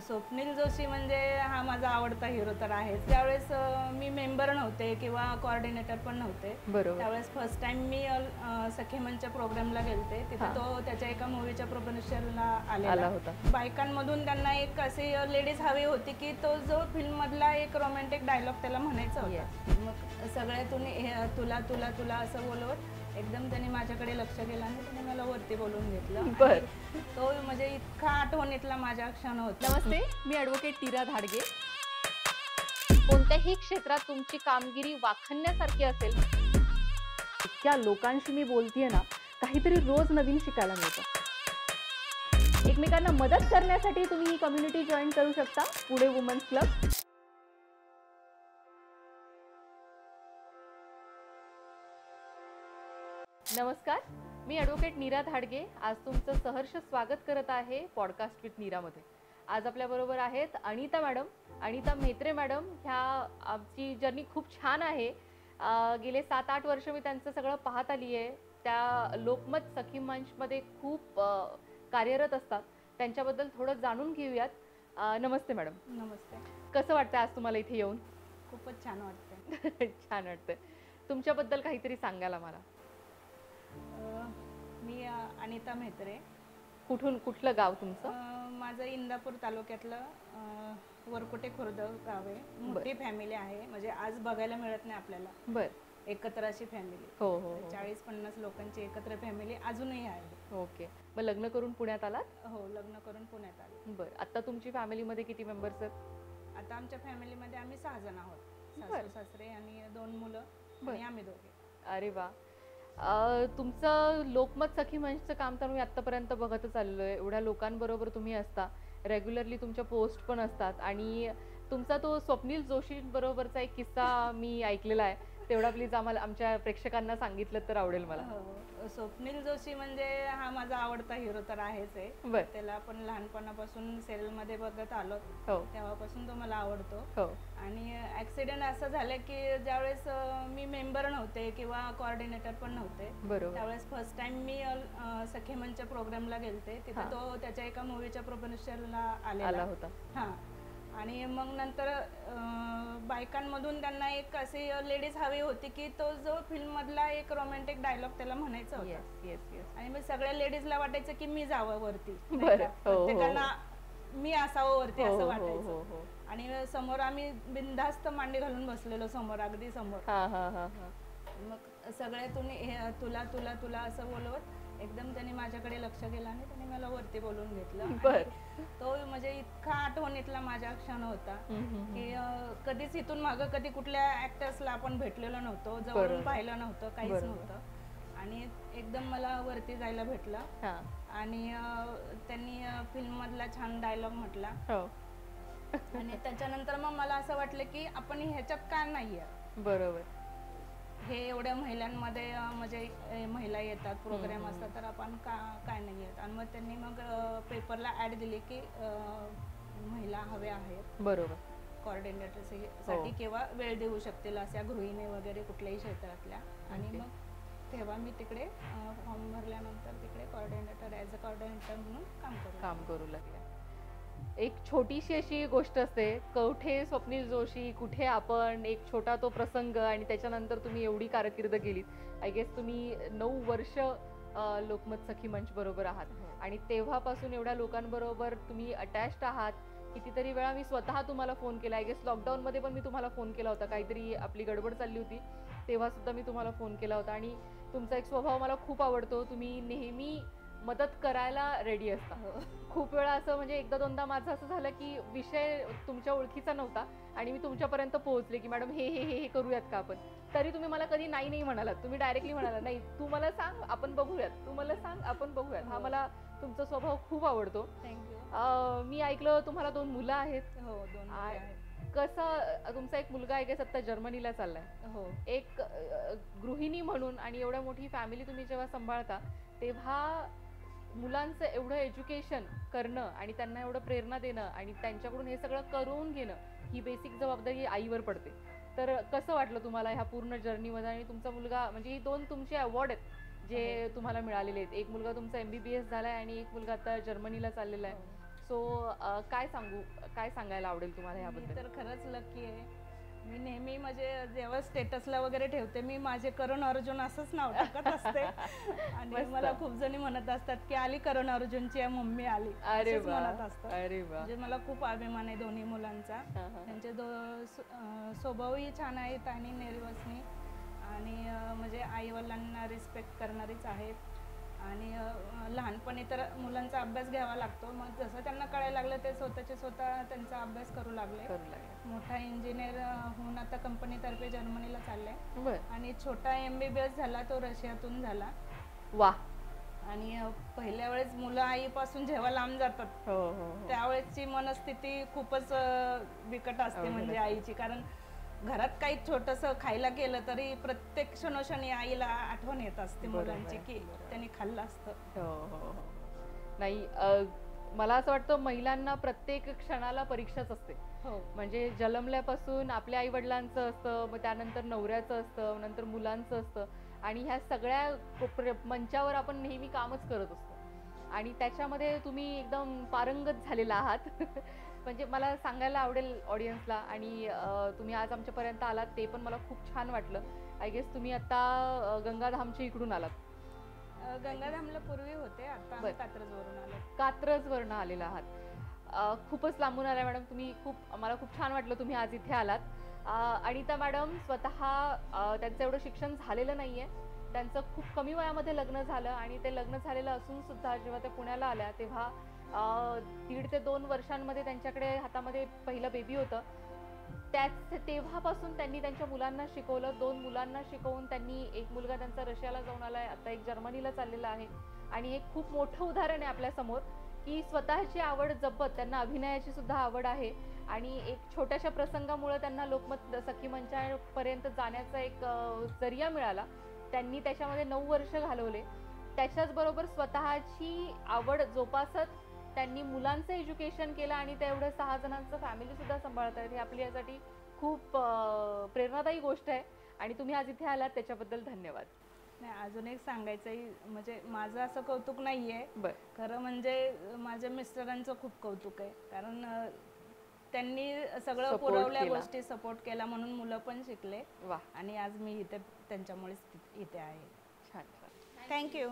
स्वप्नील जोशी म्हणजे हा माझा आवडता हिरो तर आहे. त्यावेळेस मी मेंबर नव्हते किंवा कोऑर्डिनेटर पण नव्हते. बरोबर. त्यावेळेस फर्स्ट टाइम मी सखी मंचच्या प्रोग्रामला गेलते. तिथे तो त्याच्या एका मूवीच्या प्रमोशनला आलेला होता. बायकांमधून त्यांना एक अशी लेडीज हवी होती की तो जो फिल्ममधला एक रोमॅन्टिक डायलॉग त्याला म्हणायचा होता. मग सगळ्यातून तुला तुला तुला असं बोलवत एकदम त्याने माझ्याकडे लक्ष केलं आणि त्याने मला वरती बोलवून घेतलं. तो म्हणजे इतका आठवणीतला माझ्या क्षण होता. नमस्ते, मी ॲडव्होकेट नीरा धाडगे. कोणत्याही क्षेत्रात तुमची कामगिरी वाखाणण्यासारखी असेल, इतक्या लोकांशी मी बोलतेय ना, काहीतरी रोज नवीन शिकायला मिळतं. एकमेकांना मदत करण्यासाठी तुम्ही ही कम्युनिटी जॉईन करू शकता, पुणे वुमन्स क्लब. नमस्कार, मी ॲडव्होकेट नीरा धाडगे. आज तुमचं सहर्ष स्वागत करत आहे पॉडकास्ट विथ नीरामध्ये. आज आपल्याबरोबर आहेत अनिता मॅडम, अनिता म्हेत्रे मॅडम. ह्या आमची जर्नी खूप छान आहे. गेले 7-8 वर्ष मी त्यांचं सगळं पाहत आली आहे. त्या लोकमत सखी मंचमध्ये खूप कार्यरत असतात. त्यांच्याबद्दल थोडं जाणून घेऊयात. नमस्ते मॅडम. नमस्ते. कसं वाटतं आज तुम्हाला इथे येऊन? खूपच छान वाटतं. छान वाटतं. तुमच्याबद्दल काहीतरी सांगायला मला. मी अनिता म्हेत्रे. कुठलं गाव तुमचं? माझं इंदापूर तालुक्यातलं वरकुटे खुर्द गाव आहे. मोठी फॅमिली आहे, म्हणजे आज बघायला मिळत नाही आपल्याला. बरं. एकत्र अशी फॅमिली. हो हो. 40-50 लोकांची एकत्र फॅमिली अजूनही आहे. ओके. मग लग्न करून पुण्यात आलात? हो, लग्न करून पुण्यात आले. बरं. आता तुमची फॅमिलीमध्ये किती मेंबर्स आहेत? आता आमच्या फॅमिलीमध्ये आम्ही 6 जण आहोत. सासू सासरे आणि 2 मुलं आणि आम्ही दोघे. अरे वा. तुमचं लोकमत सखी मंचचं काम तर मी आत्तापर्यंत बघतच आलेलो आहे. एवढ्या लोकांबरोबर तुम्ही असता, रेग्युलरली तुमच्या पोस्ट पण असतात आणि तुमचा तो स्वप्नील जोशी बरोबरचा एक किस्सा मी ऐकलेला आहे. तेवढा प्लीज आम्हाला आमच्या प्रेक्षकांना सांगितलं तर आवडेल मला. स्वप्नील जोशी म्हणजे हा माझा आवडता हिरो तर आहेच आहे. त्याला आपण लहानपणापासून सिरियलमध्ये बघत आलो, तेव्हापासून तो मला आवडतो. आणि ऍक्सिडेंट असं झालं की ज्यावेळेस मी मेंबर नव्हते किंवा कोऑर्डिनेटर पण नव्हते, त्यावेळेस फर्स्ट टाइम मी सखी मंचच्या प्रोग्रामला गेलते. तिथे तो त्याच्या एका मूवीच्या प्रमोशनला आलेला होता. आणि मग नंतर बायकांमधून त्यांना एक अशी लेडीज हवी होती की तो जो फिल्ममधला एक रोमॅन्टिक डायलॉग त्याला म्हणायचा होता. आणि मग सगळ्या लेडीजला वाटायचं की मी जावं वरती, प्रत्येकाला मी असावं वरती असं वाटायचं. आणि समोर आम्ही बिनधास्त मांडी घालून बसलेलो समोर, अगदी समोर. मग सगळ्यातून तुला तुला तुला असं बोलवत एकदम त्याने माझ्याकडे लक्ष केलं आणि त्याने मला वरती बोलवून घेतलं. तो म्हणजे इतका आठवणीतला माझा क्षण होता की कधीच इथून मागं कधी कुठल्या ऍक्टर्सला आपण भेटलेलो नव्हतो, जवळून पाहिलं नव्हतं, काहीच नव्हतं. आणि एकदम मला वरती जायला भेटलं आणि त्यांनी फिल्म मधला छान डायलॉग म्हटला. आणि त्याच्यानंतर मग मला असं वाटलं की आपण ह्याच्यात का नाहीये. बरोबर. हे एवढ्या महिलांमध्ये म्हणजे महिला येतात, प्रोग्राम असतात, तर आपण काय नाही येत. आणि मग त्यांनी मग पेपरला ऍड दिली की महिला हव्या आहेत, बरोबर, कोऑर्डिनेटर साठी किंवा वेळ देऊ शकतील अशा गृहिणी वगैरे कुठल्याही क्षेत्रातल्या. आणि मग तेव्हा मी तिकडे फॉर्म भरल्यानंतर तिकडे कोऑर्डिनेटर ॲज अ कोऑर्डिनेटर म्हणून काम करू लागले. एक छोटीशी अशी गोष्ट असते, कुठे स्वप्नील जोशी, कुठे आपण, एक छोटा तो प्रसंग आणि त्याच्यानंतर तुम्ही एवढी कारकीर्द केलीत. आय गेस तुम्ही 9 वर्ष लोकमत सखी मंच बरोबर आहात आणि तेव्हापासून एवढ्या लोकांबरोबर तुम्ही अटॅच्ड आहात. कितीतरी वेळा मी स्वतः तुम्हाला फोन केला. आय गेस लॉकडाऊनमध्ये पण मी तुम्हाला फोन केला होता, काहीतरी आपली गडबड चालली होती तेव्हा सुद्धा मी तुम्हाला फोन केला होता. आणि तुमचा एक स्वभाव मला खूप आवडतो, तुम्ही नेहमी मदत करायला रेडी असता. खूप वेळा असं म्हणजे 1-2दा माझं असं झालं की विषय तुमच्या ओळखीचा नव्हता आणि मी तुमच्यापर्यंत पोहोचले की मॅडम हे हे हे हे करूयात का आपण, तरी तुम्ही मला कधी नाही नाही म्हणालात. तुम्ही डायरेक्टली म्हणाला नाही तू मला सांग आपण बघूयात, तू मला सांग आपण बघूयात. हा मला तुमचा स्वभाव खूप आवडतो. थँक्यू. मी ऐकलं तुम्हाला 2 मुलं आहेत. हो, 2 मुलं आहेत. कसं तुमचा एक मुलगा आहे आता जर्मनीला चाललाय. हो. एक गृहिणी म्हणून आणि एवढ्या मोठी फॅमिली तुम्ही जेव्हा सांभाळता तेव्हा मुलांचं एवढं एज्युकेशन करणं आणि त्यांना एवढं प्रेरणा देणं आणि त्यांच्याकडून हे सगळं करून घेणं ही बेसिक जबाबदारी आईवर पडते. तर कसं वाटलं तुम्हाला ह्या पूर्ण जर्नीमध्ये? आणि तुमचा मुलगा म्हणजे ही 2 तुमचे अवॉर्ड आहेत जे तुम्हाला मिळालेले आहेत. एक मुलगा तुमचा MBBS झालाय आणि एक मुलगा आता जर्मनीला चाललेला आहे. सो काय सांगायला आवडेल तुम्हाला याबद्दल? तर खरंच लकी आहे. मी नेहमी म्हणजे जेव्हा स्टेटसला वगैरे ठेवते मी माझे करण अर्जुन असंच नाव टाकत असते आणि मला खूप जणी म्हणत असतात की आली करण अर्जुनची मम्मी आली, असेच म्हणत असतात. म्हणजे मला खूप अभिमान आहे दोन्ही मुलांचा. त्यांचे स्वभावही छान आहेत आणि निर्वसनी आणि म्हणजे आई वडिलांना रिस्पेक्ट करणारीच आहेत. आणि लहानपणी तर मुलांचा अभ्यास घ्यावा लागतो. मग जसं त्यांना कळायला लागलं ते स्वतः त्यांचा अभ्यास करू लागले. मोठा इंजिनियर होऊन आता कंपनीतर्फे जर्मनीला चाललाय आणि छोटा MBBS झाला तो रशियातून झाला. वा. आणि पहिल्या वेळेस मुलं आईपासून जेव्हा लांब जातात त्यावेळेसची मनस्थिती खूपच बिकट असते म्हणजे आईची. कारण घरात काही छोटस खायला गेलं तरी प्रत्येक क्षणोक्षणी आईला आठवण येत असते मुलांची की त्यांनी खाल्लं असतं. नाही, मला असं वाटतं महिलांना प्रत्येक क्षणाला परीक्षाच असते. म्हणजे जन्मल्यापासून आपल्या आई वडिलांचं असतं, मग त्यानंतर नवऱ्याचं असतं, नंतर मुलांचं असतं आणि ह्या सगळ्या मंचावर आपण नेहमी कामच करत असतो आणि त्याच्यामध्ये तुम्ही एकदम पारंगत झालेला आहात. म्हणजे मला सांगायला आवडेल ऑडियन्सला आणि तुम्ही आज आमच्यापर्यंत आलात ते पण मला खूप छान वाटलं. आय गेस तुम्ही आता गंगाधामच्या इकडून आलात? गंगाधामला पूर्वी होते, आता कात्रजवरून आलो. कात्रजवरून आलेला आहात. खूपच लांबून आलाय मॅडम तुम्ही. मला खूप छान वाटलं तुम्ही आज इथे आलात. अनिता मॅडम स्वतः त्यांचं एवढं शिक्षण झालेलं नाहीये, त्यांचं खूप कमी वयामध्ये लग्न झालं आणि ते लग्न झालेलं असून सुद्धा जेव्हा ते पुण्याला आल्या तेव्हा 1.5 ते 2 वर्षांमध्ये त्यांच्याकडे हातामध्ये पहिलं बेबी होतं. तेव्हापासून त्यांनी त्यांच्या मुलांना शिकवलं. 2 मुलांना शिकवून त्यांनी, एक मुलगा त्यांचा रशियाला जाऊन आलाय, आता एक जर्मनीला चाललेला आहे आणि हे खूप मोठं उदाहरण आहे आपल्या समोर की स्वतःची आवड जपत त्यांना अभिनयाची सुद्धा आवड आहे आणि एक छोट्याशा प्रसंगामुळे त्यांना लोकमत सखी मंचापर्यंत जाण्याचा एक जरिया मिळाला. त्यांनी त्याच्यामध्ये 9 वर्ष घालवले. त्याच्याच बरोबर स्वतःची आवड जोपासत त्यांनी मुलांचं एज्युकेशन केलं आणि तेवढं 6 जणांचं फॅमिली सुद्धा सांभाळत आहेत. हे आपल्यासाठी खूप प्रेरणादायी गोष्ट आहे आणि तुम्ही आज इथे आलात त्याच्याबद्दल धन्यवाद. नाही, अजून एक सांगायचंय, म्हणजे माझं असं कौतुक नाहीये, खरं म्हणजे माझ्या मिस्टरांचं खूप कौतुक आहे. कारण त्यांनी सगळं पुरवल्या गोष्टी सपोर्ट केला म्हणून मुलं पण शिकले आणि आज मी इथे त्यांच्यामुळेच इथे आहे. छान. थँक्यू.